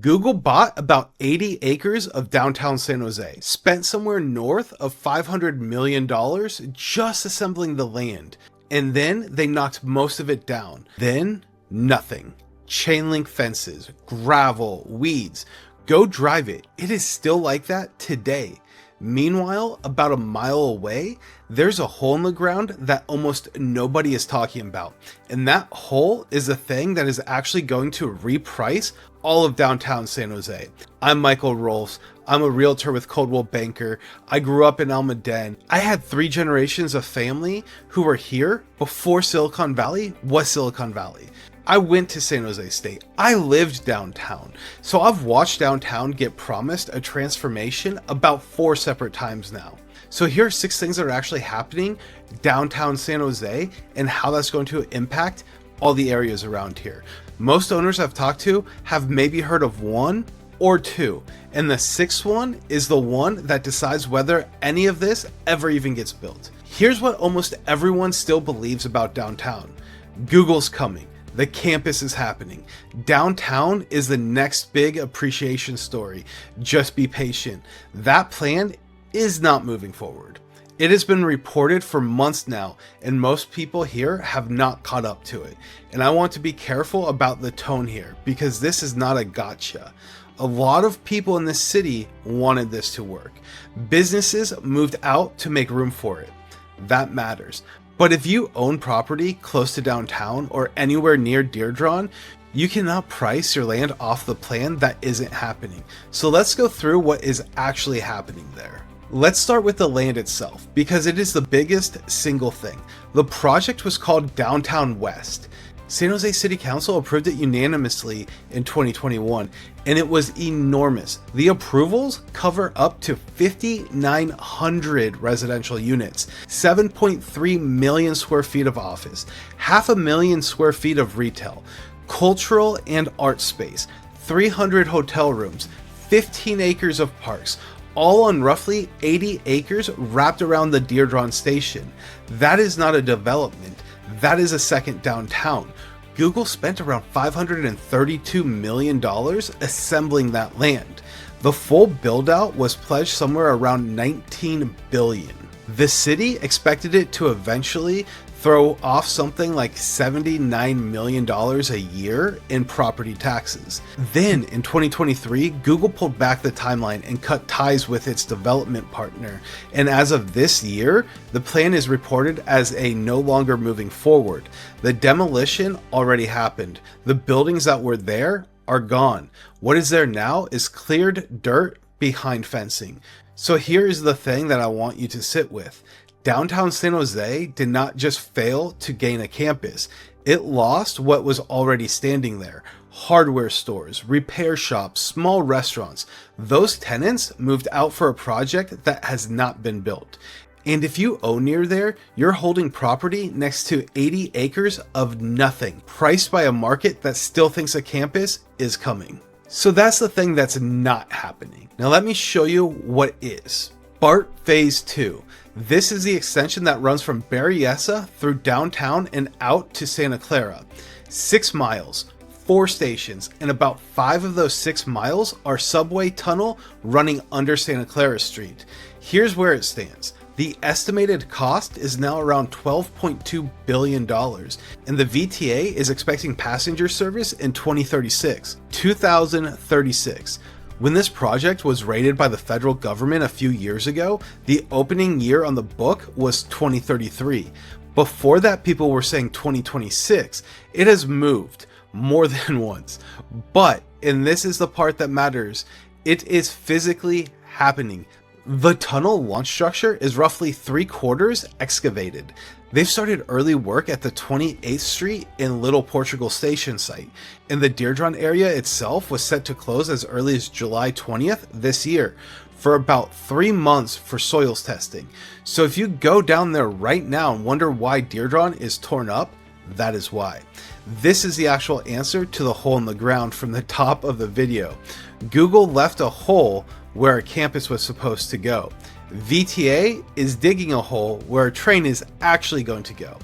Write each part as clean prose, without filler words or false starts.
Google bought about 80 acres of downtown San Jose, spent somewhere north of $500 million just assembling the land, and then they knocked most of it down. Then, nothing. Chain link fences, gravel, weeds. Go drive it. It is still like that today. Meanwhile, about a mile away, there's a hole in the ground that almost nobody is talking about. And that hole is the thing that is actually going to reprice all of downtown San Jose. I'm Michael Rolfs. I'm a realtor with Coldwell Banker. I grew up in Almaden. I had 3 generations of family who were here before Silicon Valley was Silicon Valley. I went to San Jose State. I lived downtown. So I've watched downtown get promised a transformation about 4 separate times now. So here are 6 things that are actually happening downtown San Jose and how that's going to impact all the areas around here. Most owners I've talked to have maybe heard of 1 or 2, and the 6th one is the one that decides whether any of this ever even gets built. Here's what almost everyone still believes about downtown. Google's coming. The campus is happening. Downtown is the next big appreciation story. Just be patient. That plan is not moving forward. It has been reported for months now, and most people here have not caught up to it. And I want to be careful about the tone here, because this is not a gotcha. A lot of people in this city wanted this to work. Businesses moved out to make room for it. That matters. But if you own property close to downtown or anywhere near Diridon, you cannot price your land off the plan that isn't happening. So let's go through what is actually happening there. Let's start with the land itself, because it is the biggest single thing. The project was called Downtown West. San Jose City Council approved it unanimously in 2021, and it was enormous. The approvals cover up to 5,900 residential units, 7.3 million square feet of office, 500,000 square feet of retail, cultural and art space, 300 hotel rooms, 15 acres of parks, all on roughly 80 acres wrapped around the Diridon Station. That is not a development. That is a second downtown. Google spent around $532 million assembling that land. The full build out was pledged somewhere around $19 billion. The city expected it to eventually throw off something like $79 million a year in property taxes. Then in 2023, Google pulled back the timeline and cut ties with its development partner. And as of this year, the plan is reported as a no longer moving forward. The demolition already happened. The buildings that were there are gone. What is there now is cleared dirt behind fencing. So here is the thing that I want you to sit with. Downtown San Jose did not just fail to gain a campus, it lost what was already standing there. Hardware stores, repair shops, small restaurants. Those tenants moved out for a project that has not been built. And if you own near there, you're holding property next to 80 acres of nothing, priced by a market that still thinks a campus is coming. So that's the thing that's not happening. Now let me show you what is. BART Phase 2. This is the extension that runs from Berryessa through downtown and out to Santa Clara. 6 miles, 4 stations, and about 5 of those 6 miles are subway tunnel running under Santa Clara Street. Here's where it stands. The estimated cost is now around $12.2 billion, and the VTA is expecting passenger service in 2036. When this project was rated by the federal government a few years ago, the opening year on the book was 2033. Before that, people were saying 2026. It has moved more than once. But, and this is the part that matters, it is physically happening. The tunnel launch structure is roughly 3/4 excavated. They've started early work at the 28th Street and Little Portugal Station site, and the Diridon area itself was set to close as early as July 20th this year for about 3 months for soils testing. So if you go down there right now and wonder why Diridon is torn up, that is why. This is the actual answer to the hole in the ground from the top of the video. Google left a hole where a campus was supposed to go. VTA is digging a hole where a train is actually going to go.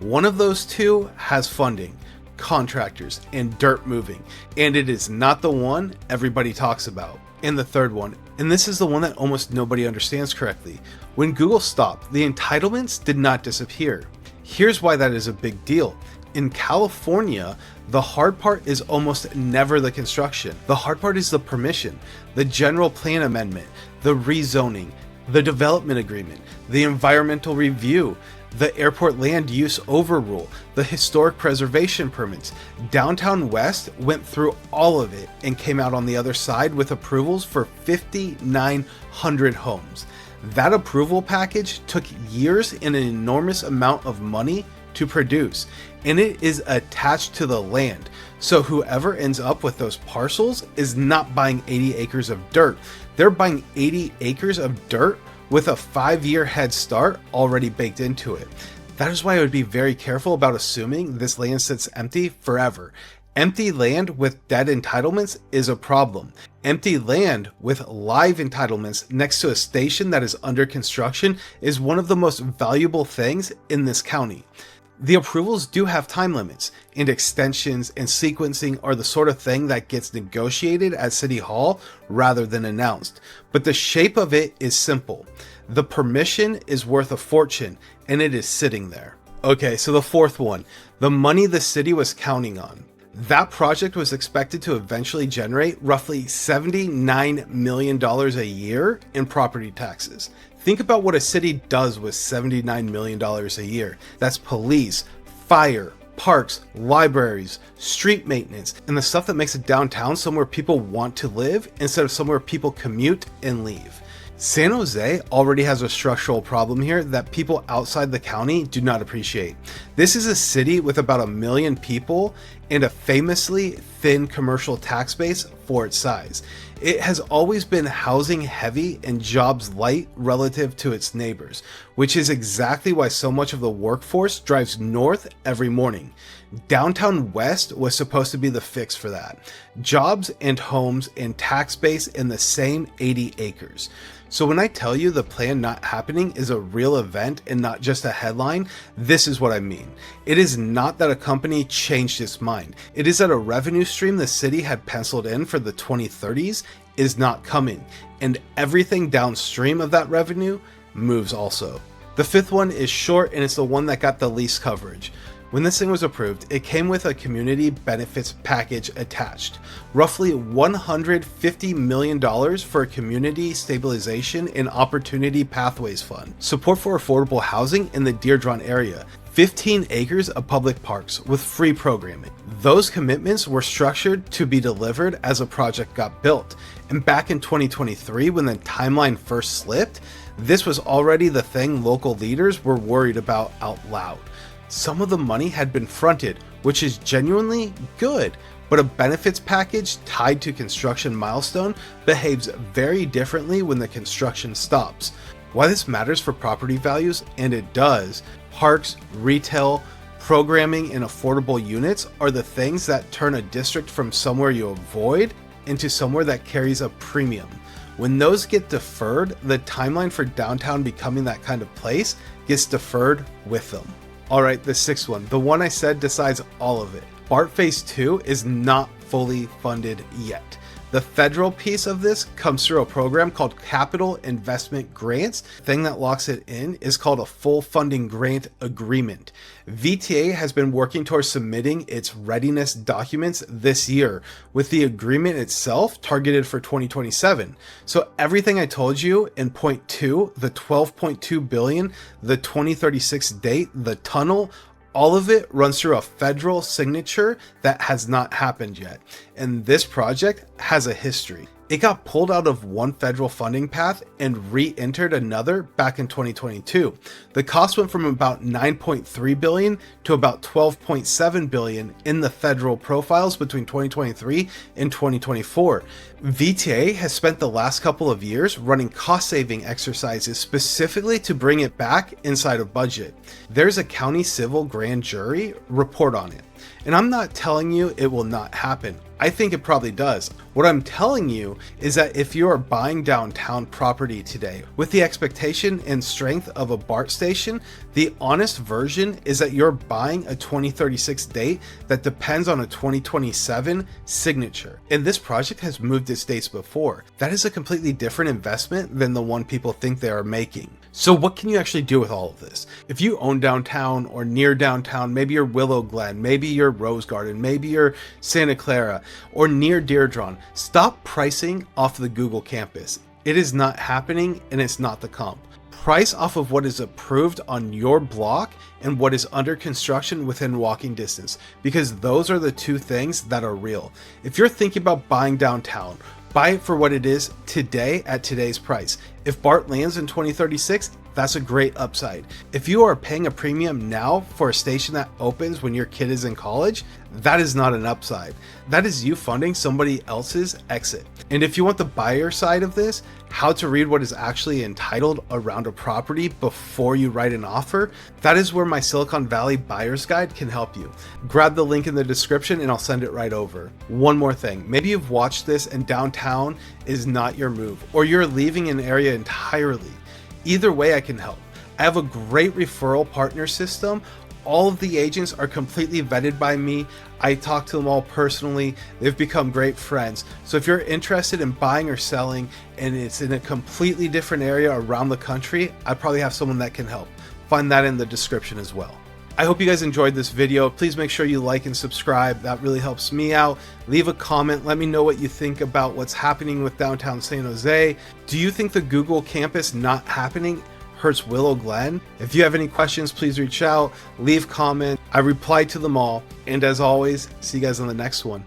One of those two has funding. contractors, and dirt moving, and it is not the one everybody talks about. And the third one, and this is the one that almost nobody understands correctly. When Google stopped, the entitlements did not disappear. Here's why that is a big deal. In California, the hard part is almost never the construction. The hard part is the permission, the general plan amendment, the rezoning, the development agreement, the environmental review, the airport land use overrule, the historic preservation permits. Downtown West went through all of it and came out on the other side with approvals for 5,900 homes. That approval package took years and an enormous amount of money to produce, and it is attached to the land. So whoever ends up with those parcels is not buying 80 acres of dirt. They're buying 80 acres of dirt with a 5-year head start already baked into it. That is why I would be very careful about assuming this land sits empty forever. Empty land with dead entitlements is a problem. Empty land with live entitlements next to a station that is under construction is one of the most valuable things in this county. The approvals do have time limits, and extensions and sequencing are the sort of thing that gets negotiated at City Hall rather than announced. But the shape of it is simple. The permission is worth a fortune, and it is sitting there. Okay, so the fourth one, the money the city was counting on. That project was expected to eventually generate roughly $79 million a year in property taxes. Think about what a city does with $79 million a year. That's police, fire, parks, libraries, street maintenance, and the stuff that makes a downtown somewhere people want to live instead of somewhere people commute and leave. San Jose already has a structural problem here that people outside the county do not appreciate. This is a city with about 1 million people and a famously thin commercial tax base for its size. It has always been housing heavy and jobs light relative to its neighbors, which is exactly why so much of the workforce drives north every morning. Downtown West was supposed to be the fix for that. Jobs and homes and tax base in the same 80 acres. So when I tell you the plan not happening is a real event and not just a headline, this is what I mean. It is not that a company changed its mind. It is that a revenue stream the city had penciled in for the 2030s is not coming, and everything downstream of that revenue moves also. The fifth one is short, and it's the one that got the least coverage. When this thing was approved, it came with a community benefits package attached. Roughly $150 million for a community stabilization and opportunity pathways fund. Support for affordable housing in the Diridon area. 15 acres of public parks with free programming. Those commitments were structured to be delivered as a project got built. And back in 2023, when the timeline first slipped, this was already the thing local leaders were worried about out loud. Some of the money had been fronted, which is genuinely good, but a benefits package tied to construction milestone behaves very differently when the construction stops. Why this matters for property values, and it does, parks, retail, programming, and affordable units are the things that turn a district from somewhere you avoid into somewhere that carries a premium. When those get deferred, the timeline for downtown becoming that kind of place gets deferred with them. Alright, the sixth one, the one I said decides all of it. BART Phase 2 is not fully funded yet. The federal piece of this comes through a program called Capital Investment Grants. The thing that locks it in is called a full funding grant agreement. VTA has been working towards submitting its readiness documents this year, with the agreement itself targeted for 2027. So everything I told you in point 2, the 12.2 billion, the 2036 date, the tunnel, all of it runs through a federal signature that has not happened yet. And this project has a history. It got pulled out of one federal funding path and re-entered another back in 2022. The cost went from about 9.3 billion to about 12.7 billion in the federal profiles between 2023 and 2024. VTA has spent the last couple of years running cost-saving exercises specifically to bring it back inside of budget. There's a county civil grand jury report on it. And I'm not telling you it will not happen. I think it probably does. What I'm telling you is that if you are buying downtown property today with the expectation and strength of a BART station, the honest version is that you're buying a 2036 date that depends on a 2027 signature. And this project has moved its dates before. That is a completely different investment than the one people think they are making. So what can you actually do with all of this? If you own downtown or near downtown, maybe you're Willow Glen, maybe you're Rose Garden, maybe you're Santa Clara, or near Diridon, stop pricing off the Google campus. It is not happening and it's not the comp. Price off of what is approved on your block and what is under construction within walking distance, because those are the two things that are real. If you're thinking about buying downtown, buy it for what it is today at today's price. If BART lands in 2036, that's a great upside. If you are paying a premium now for a station that opens when your kid is in college, that is not an upside. That is you funding somebody else's exit. And if you want the buyer side of this, how to read what is actually entitled around a property before you write an offer, that is where my Silicon Valley Buyer's Guide can help you. Grab the link in the description and I'll send it right over. One more thing, maybe you've watched this and downtown is not your move, or you're leaving an area entirely. Either way, I can help. I have a great referral partner system. All of the agents are completely vetted by me. I talk to them all personally. They've become great friends. So if you're interested in buying or selling and it's in a completely different area around the country, I probably have someone that can help. Find that in the description as well. I hope you guys enjoyed this video. Please make sure you like and subscribe. That really helps me out. Leave a comment. Let me know what you think about what's happening with downtown San Jose. Do you think the Google campus not happening hurts Willow Glen? If you have any questions, please reach out, leave comments. I reply to them all. And as always, see you guys on the next one.